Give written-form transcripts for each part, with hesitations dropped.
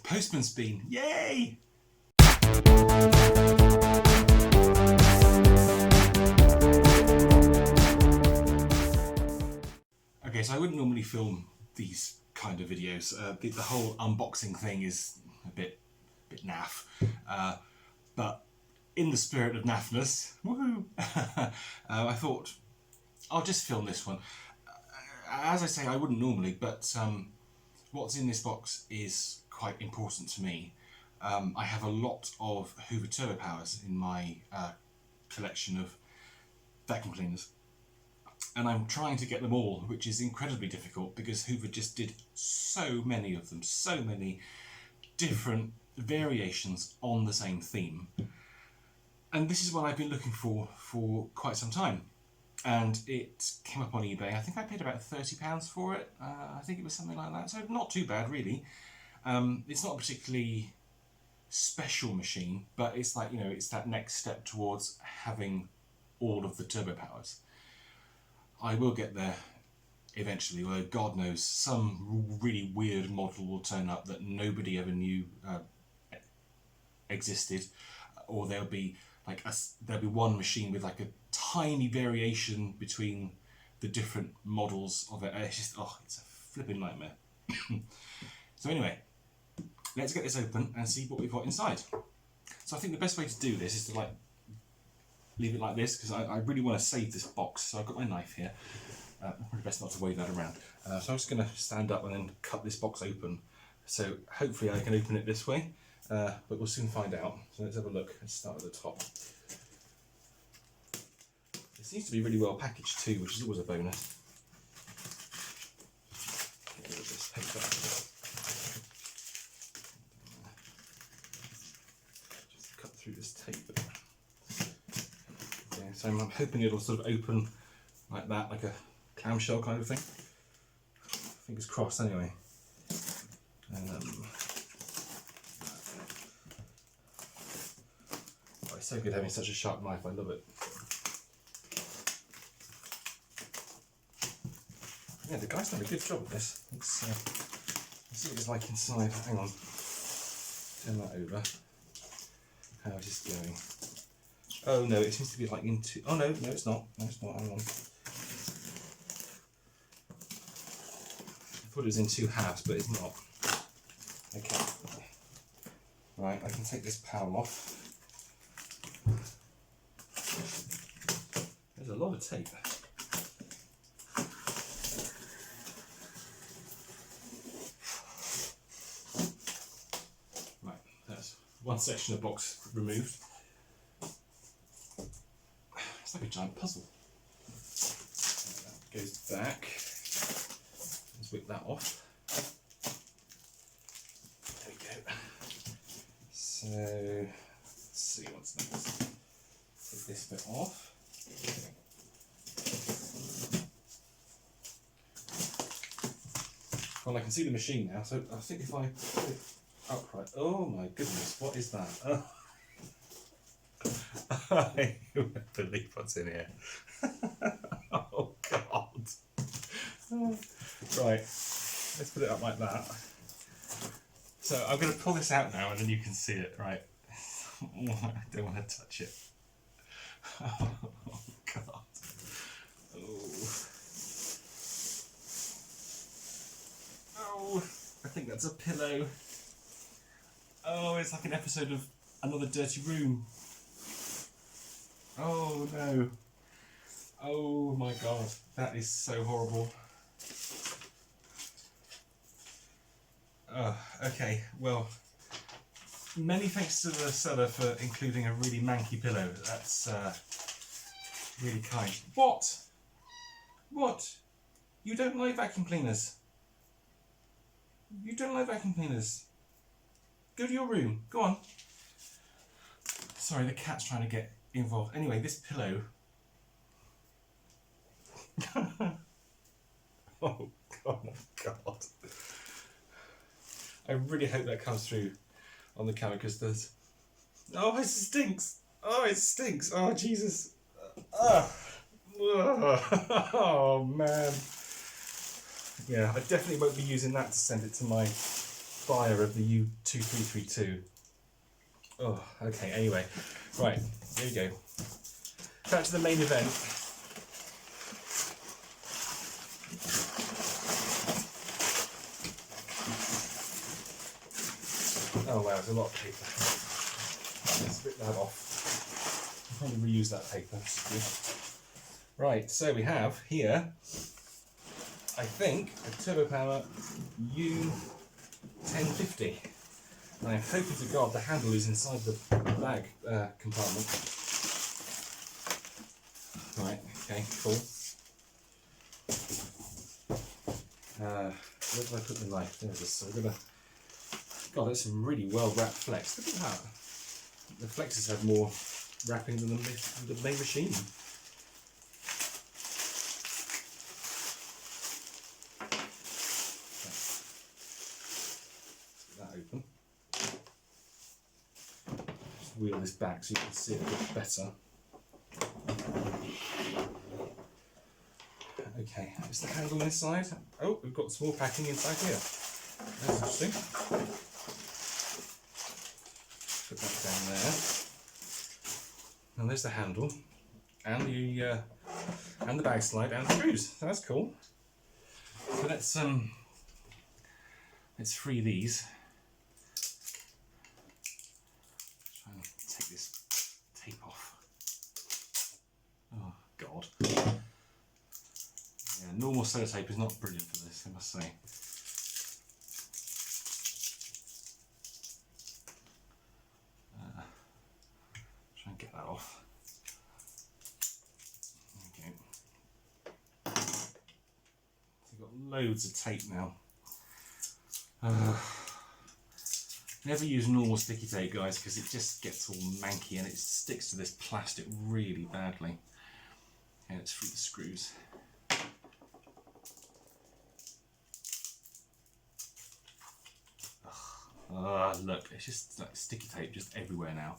Postman's been, yay! Okay, so I wouldn't normally film these kind of videos. The whole unboxing thing is a bit naff, but in the spirit of naffness, woohoo! I thought I'll just film this one. As I say, I wouldn't normally, but what's in this box is quite important to me. I have a lot of Hoover Turbopowers in my collection of vacuum cleaners, and I'm trying to get them all, which is incredibly difficult because Hoover just did so many of them, so many different variations on the same theme. And this is what I've been looking for quite some time. And it came up on eBay. I think I paid about £30 for it. I think it was something like that. So not too bad, really. It's not a particularly special machine, but it's like, you know, it's that next step towards having all of the turbo powers. I will get there eventually, although God knows some really weird model will turn up that nobody ever knew existed, or there'll be like there'll be one machine with like a tiny variation between the different models of it. It's just, oh, it's a flipping nightmare. So anyway, let's get this open and see what we've got inside. So I think the best way to do this is to like leave it like this, because I really want to save this box. So I've got my knife here. Probably best not to wave that around. So I'm just going to stand up and then cut this box open. So hopefully I can open it this way, but we'll soon find out. So let's have a look. Let's start at the top. It seems to be really well packaged too, which is always a bonus. Get rid of this paper. Just cut through this tape. Yeah, so I'm hoping it'll sort of open like that, like a clamshell kind of thing. Fingers crossed anyway. Oh, it's so good having such a sharp knife, I love it. Yeah, the guy's done a good job with this. Let's see what it's like inside. Hang on. Turn that over. How it is going. Oh no, it seems to be like into... Oh no, no it's not. No it's not, hang on. I thought it was in two halves, but it's not. Okay. Right, I can take this panel off. There's a lot of tape. Right, that's one section of box removed. It's like a giant puzzle. That goes back. Let's whip that off. There we go. So, let's see what's next. Take this bit off. Well, I can see the machine now, so I think if I put it upright. Oh my goodness, what is that? Oh. I won't believe what's in here. Oh God. Right, let's put it up like that. So I'm going to pull this out now and then you can see it, right? I don't want to touch it. Oh God. Oh. Oh, I think that's a pillow. Oh, it's like an episode of Another Dirty Room. Oh no. Oh my God, that is so horrible. Okay, well, many thanks to the seller for including a really manky pillow. That's really kind. What? What? You don't like vacuum cleaners? You don't like vacuum cleaners? Go to your room. Go on. Sorry, the cat's trying to get involved. Anyway, this pillow. Oh God. I really hope that comes through on the camera because there's... Oh, it stinks. Oh, it stinks. Oh, Jesus. Oh, man. Yeah, I definitely won't be using that to send it to my buyer of the U2332. Oh, okay, anyway. Right, here we go. Back to the main event. Oh wow, there's a lot of paper. Let's rip that off. I'll probably reuse that paper. Right, so we have here, I think, a Turbopower U1050. And I'm hoping to God the handle is inside the bag compartment. Right, okay, cool. Where did I put the knife? There it is. So we're gonna. God, that's some really well wrapped flex. Look at that. The flexes have more wrapping than the main machine. That open. Just wheel this back so you can see it a bit better. Okay, is the handle inside? Oh, we've got some more packing inside here. That's interesting. Put that down there. And there's the handle, and the bag slide, and the screws. So that's cool. So let's free these. Try and take this tape off. Oh God. Yeah, normal sellotape is not brilliant for this, I must say. Try and get that off. Okay. So we've got loads of tape now. Never use normal sticky tape, guys, because it just gets all manky and it sticks to this plastic really badly. Okay, let's free the screws. Look, it's just like sticky tape just everywhere now.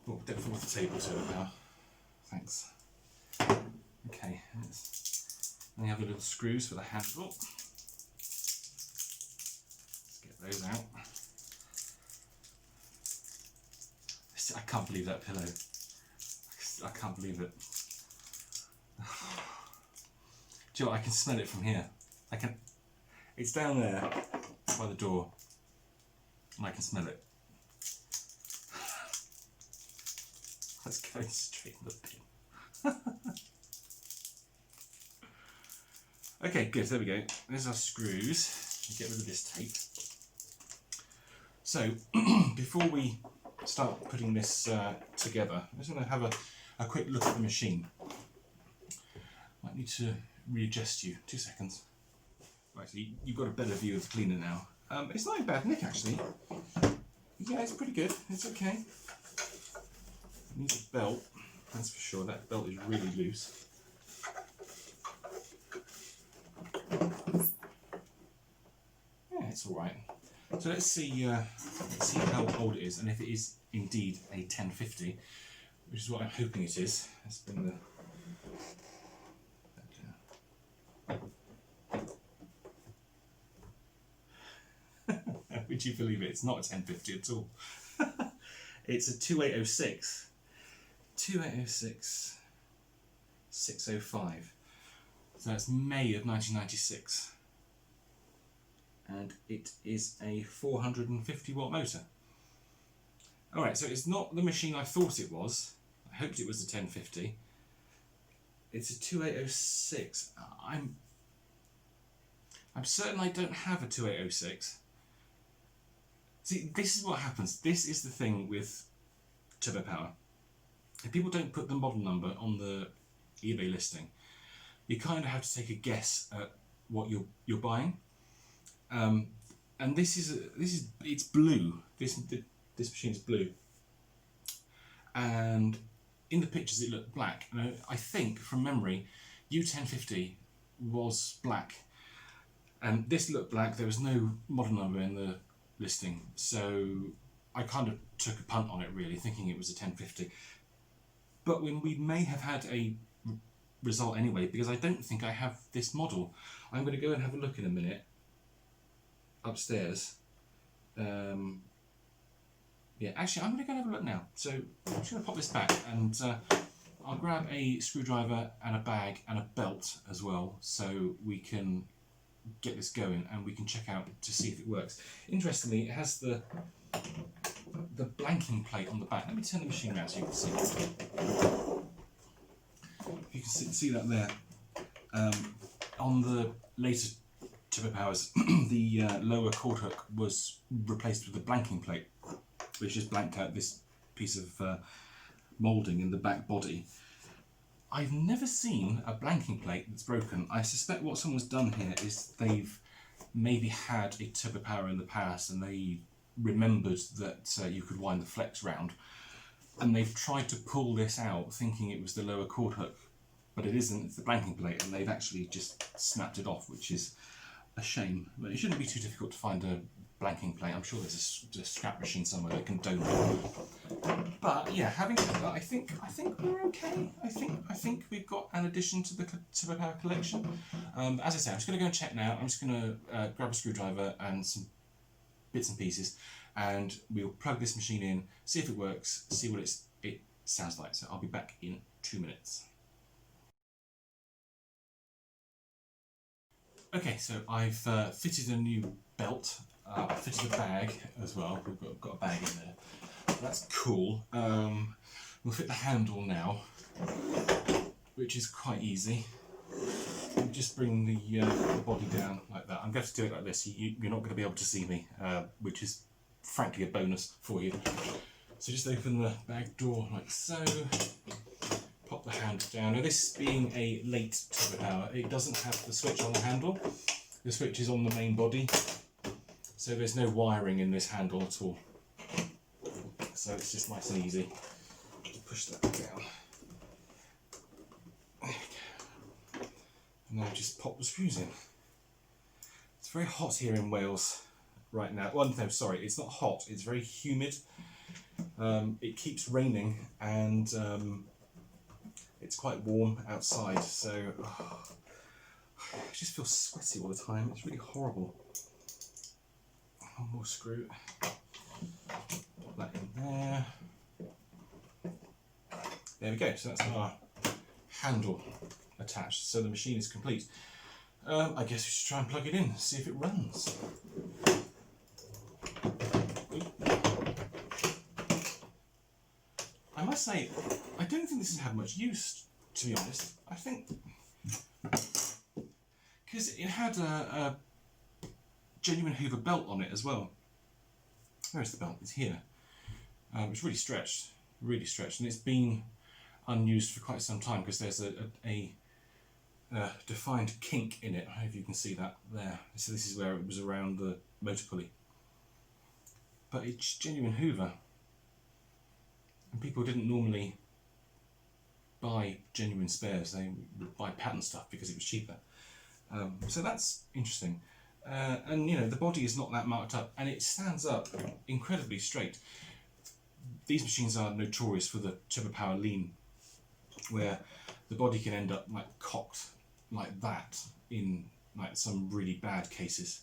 Oh, don't fall off the table to it now. Thanks. Okay, then you have the little screws for the handle. Let's get those out. I can't believe that pillow. I can't believe it. Do you know what, I can smell it from here. It's down there by the door, and I can smell it. Let's go straight in the bin. Okay, good, there we go. There's our screws. Get rid of this tape. So, before we start putting this together, I'm just going to have a quick look at the machine. Might need to readjust you. 2 seconds. Right, so you've got a better view of the cleaner now. It's not in bad nick, actually. Yeah, it's pretty good. It's okay. It needs a belt, that's for sure. That belt is really loose. Yeah, it's all right. So let's see how old it is, and if it is indeed a 1050, which is what I'm hoping it is. Let's bring the would you believe it? It's not a 1050 at all. It's a 2806. 2806 605. So that's May of 1996. And it is a 450 watt motor. Alright, so it's not the machine I thought it was. I hoped it was a 1050. It's a 2806. I'm certain I don't have a 2806. See, this is what happens. This is the thing with Turbopower. If people don't put the model number on the eBay listing, you kind of have to take a guess at what you're buying. And it's blue. This machine's blue. And in the pictures it looked black. And I think from memory, U1050 was black. And this looked black. There was no model number in the listing, so I kind of took a punt on it, really, thinking it was a 1050. But when we may have had a result anyway, because I don't think I have this model. I'm going to go and have a look in a minute upstairs. Yeah, actually, I'm going to go and have a look now. So I'm just going to pop this back, and I'll grab a screwdriver and a bag and a belt as well, so we can get this going and we can check out to see if it works. Interestingly, it has the blanking plate on the back. Let me turn the machine around so you can see. You can see that there. On the later Turbopowers, the lower cord hook was replaced with a blanking plate, which just blanked out this piece of moulding in the back body. I've never seen a blanking plate that's broken. I suspect what someone's done here is they've maybe had a Turbopower in the past and they remembered that you could wind the flex round, and they've tried to pull this out thinking it was the lower cord hook, but it isn't, it's the blanking plate, and they've actually just snapped it off, which is a shame. But it shouldn't be too difficult to find a blanking plate. I'm sure there's a scrap machine somewhere that can donate. But yeah, having said that, I think we're okay. I think we've got an addition to the Turbopower collection. As I say, I'm just going to go and check now. I'm just going to grab a screwdriver and some bits and pieces, and we'll plug this machine in, see if it works, see what it sounds like. So I'll be back in 2 minutes. Okay, so I've fitted a new belt. I fitted a bag as well. We've got a bag in there. That's cool. We'll fit the handle now, which is quite easy. You just bring the body down like that. I'm going to do it like this. You're not going to be able to see me, which is frankly a bonus for you. So just open the bag door like so. Pop the handle down. Now, this being a late Turbopower, it doesn't have the switch on the handle. The switch is on the main body, so there's no wiring in this handle at all. So it's just nice and easy. Just push that down. And now just pop the screws in. It's very hot here in Wales right now. Well, no, sorry, it's not hot. It's very humid. It keeps raining, and it's quite warm outside, so I just feel sweaty all the time. It's really horrible. One more screw. Pop that in there. There we go. So that's our handle attached. So the machine is complete. I guess we should try and plug it in, see if it runs. I must say, I don't think this has had much use, to be honest. I think because it had a genuine Hoover belt on it as well. Where is the belt? It's here. It's really stretched, and it's been unused for quite some time because there's a defined kink in it. I don't know if you can see that there. So this is where it was around the motor pulley. But it's genuine Hoover. And people didn't normally buy genuine spares, they would buy patent stuff because it was cheaper. So that's interesting. And you know, the body is not that marked up, and it stands up incredibly straight. These machines are notorious for the Turbopower lean, where the body can end up like cocked like that in like some really bad cases.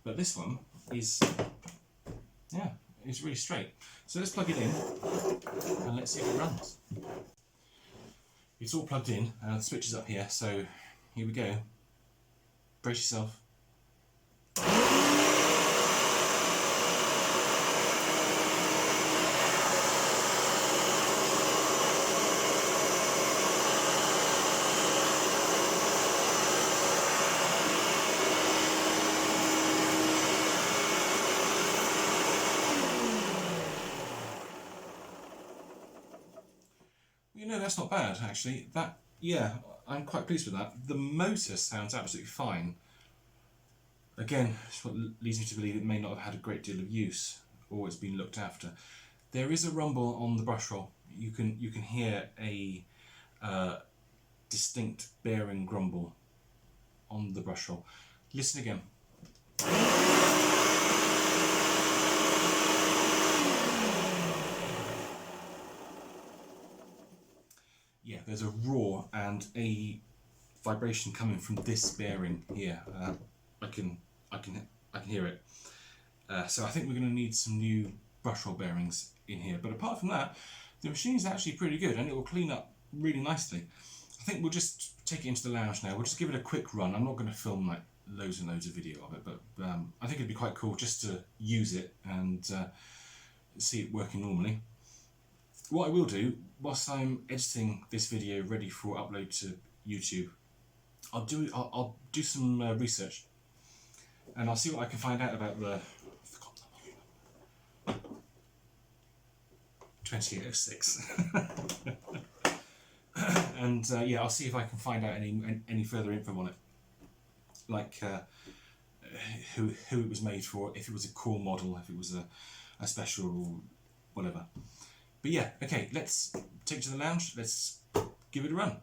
But this one is, yeah, it's really straight. So let's plug it in and let's see if it runs. It's all plugged in, the switch is up here, so here we go. Brace yourself. You know, that's not bad actually. That, yeah, I'm quite pleased with that. The motor sounds absolutely fine. Again, it's what leads me to believe it may not have had a great deal of use, or it's been looked after. There is a rumble on the brush roll. You can hear a distinct bearing grumble on the brush roll. Listen again. Yeah, there's a roar and a vibration coming from this bearing here. I can hear it. So I think we're going to need some new brush roll bearings in here. But apart from that, the machine is actually pretty good and it will clean up really nicely. I think we'll just take it into the lounge now. We'll just give it a quick run. I'm not going to film like loads and loads of video of it, but I think it'd be quite cool just to use it and see it working normally. What I will do, whilst I'm editing this video ready for upload to YouTube, I'll do some research, and I'll see what I can find out about the 2806. And yeah, I'll see if I can find out any further info on it, like who it was made for, if it was a core model, if it was a special or whatever. But yeah, okay, let's take it to the lounge, let's give it a run.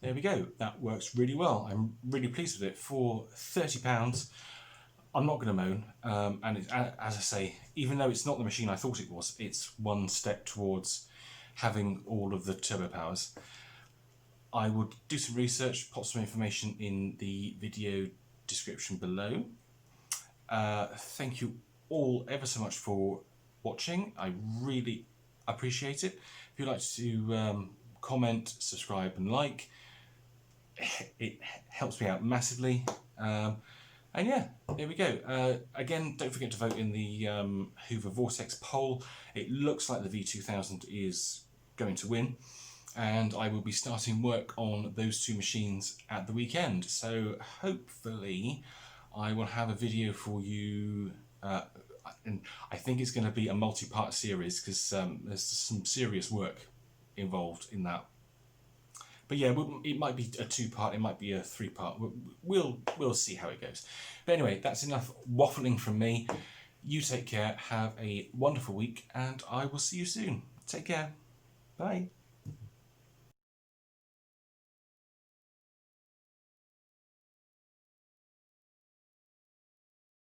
There we go, that works really well. I'm really pleased with it. For £30, I'm not going to moan, and as I say, even though it's not the machine I thought it was, it's one step towards having all of the turbo powers. I would do some research, pop some information in the video description below. Thank you all ever so much for watching. I really appreciate it. If you'd like to comment, subscribe and like, it helps me out massively. And yeah, there we go. Again, don't forget to vote in the Hoover Vortex poll. It looks like the V2000 is going to win, and I will be starting work on those two machines at the weekend. So hopefully I will have a video for you, and I think it's going to be a multi-part series because there's some serious work involved in that. But yeah, it might be a 2-part, it might be a 3-part. We'll see how it goes. But anyway, that's enough waffling from me. You take care, have a wonderful week, and I will see you soon. Take care. Bye.